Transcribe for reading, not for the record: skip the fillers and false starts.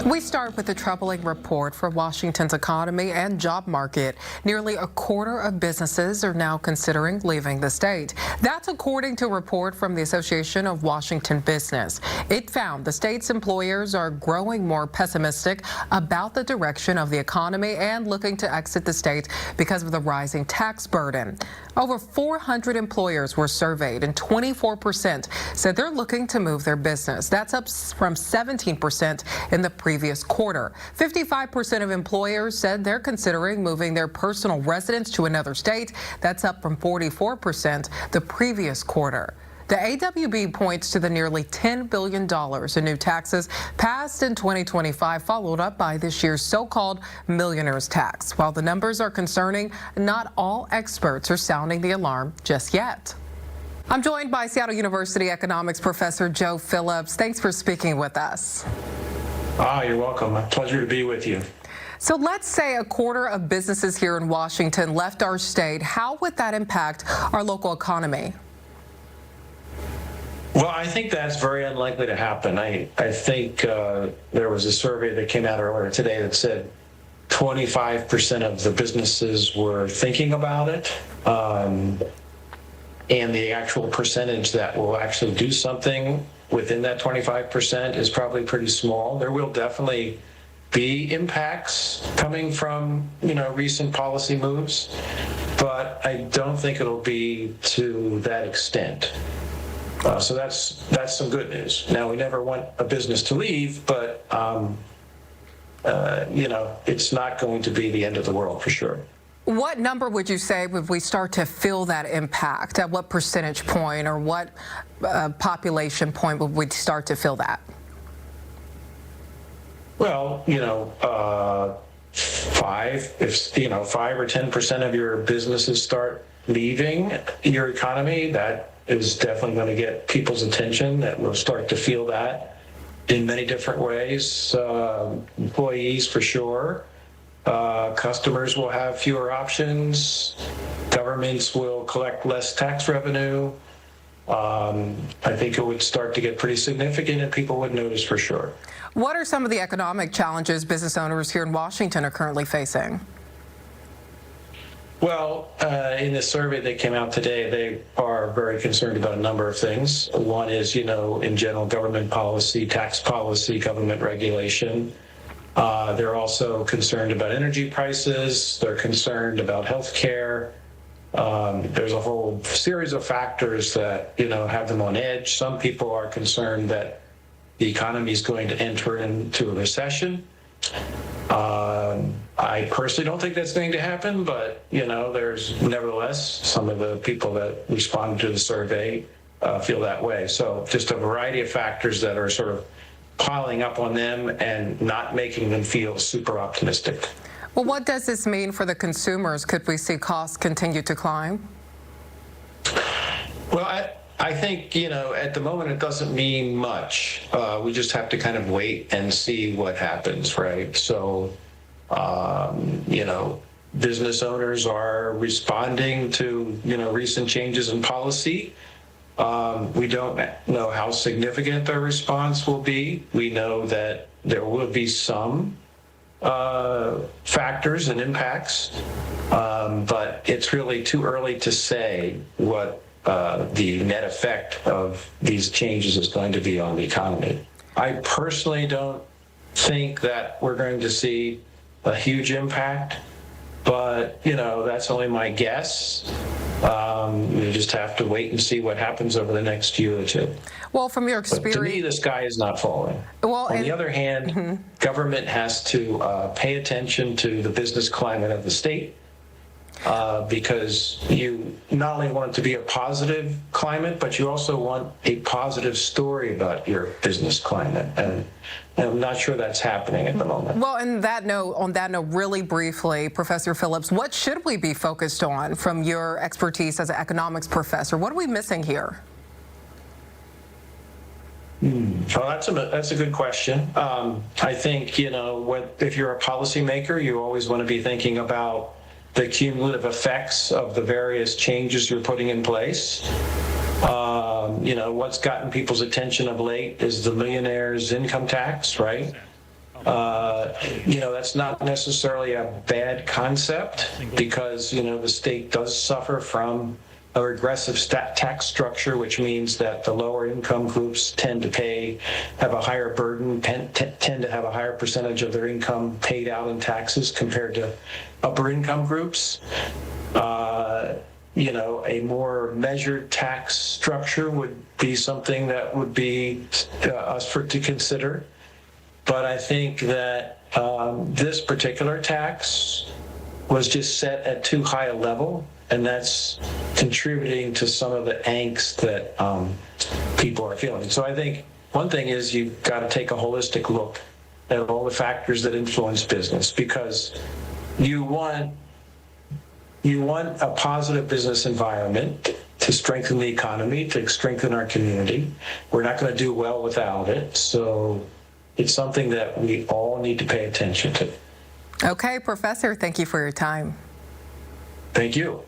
We start with a troubling report for Washington's economy and job market. Nearly a quarter of businesses are now considering leaving the state. That's according to a report from the Association of Washington Business. It found the state's employers are growing more pessimistic about the direction of the economy and looking to exit the state because of the rising tax burden. Over 400 employers were surveyed and 24% said they're looking to move their business. That's up from 17% in the previous quarter. 55% of employers said they're considering moving their personal residence to another state. That's up from 44% the previous quarter. The AWB points to the nearly $10 billion in new taxes passed in 2025, followed up by this year's so-called millionaire's tax. While the numbers are concerning, not all experts are sounding the alarm just yet. I'm joined by Seattle University economics professor Joe Phillips. Thanks for speaking with us. You're welcome. A pleasure to be with you. So let's say a quarter of businesses here in Washington left our state. How would that impact our local economy? Well, I think that's very unlikely to happen. I think there was a survey that came out earlier today that said 25% of the businesses were thinking about it. And the actual percentage that will actually do something within that 25% is probably pretty small. There will definitely be impacts coming from, recent policy moves, but I don't think it'll be to that extent. So that's some good news. Now, we never want a business to leave, but it's not going to be the end of the world for sure. What number would you say would we start to feel that impact? At what percentage point or what population point would we start to feel that? Well, 5 or 10% of your businesses start leaving your economy, that is definitely going to get people's attention. That will start to feel that in many different ways. Employees for sure. Customers will have fewer options. Governments will collect less tax revenue. I think it would start to get pretty significant and people would notice for sure. What are some of the economic challenges business owners here in Washington are currently facing? Well, in the survey that came out today, they are very concerned about a number of things. One is, in general, government policy, tax policy, government regulation. They're also concerned about energy prices. They're concerned about health care. There's a whole series of factors that, have them on edge. Some people are concerned that the economy is going to enter into a recession. I personally don't think that's going to happen, but, there's nevertheless some of the people that responded to the survey feel that way. So just a variety of factors that are sort of piling up on them and not making them feel super optimistic. Well, what does this mean for the consumers? Could we see costs continue to climb? Well, I think, at the moment it doesn't mean much. We just have to kind of wait and see what happens, right? So, business owners are responding to, recent changes in policy. We don't know how significant their response will be. We know that there will be some factors and impacts, but it's really too early to say what the net effect of these changes is going to be on the economy. I personally don't think that we're going to see a huge impact, but that's only my guess. We just have to wait and see what happens over the next year or two. Well, from your experience, but to me, the sky is not falling. Well, on the other hand, government has to pay attention to the business climate of the state. Because you not only want it to be a positive climate, but you also want a positive story about your business climate. And I'm not sure that's happening at the moment. Well, on that note, really briefly, Professor Phillips, what should we be focused on from your expertise as an economics professor? What are we missing here? Well, that's a good question. I think, if you're a policymaker, you always want to be thinking about the cumulative effects of the various changes you're putting in place. What's gotten people's attention of late is the millionaire's income tax, right? That's not necessarily a bad concept because, the state does suffer from a regressive tax structure, which means that the lower income groups tend to have a higher burden, tend to have a higher percentage of their income paid out in taxes compared to upper income groups. A more measured tax structure would be something that would be to consider. But I think that this particular tax was just set at too high a level, and that's contributing to some of the angst that people are feeling. So I think one thing is you've got to take a holistic look at all the factors that influence business, because you want a positive business environment to strengthen the economy, to strengthen our community. We're not going to do well without it. So it's something that we all need to pay attention to. Okay, Professor, thank you for your time. Thank you.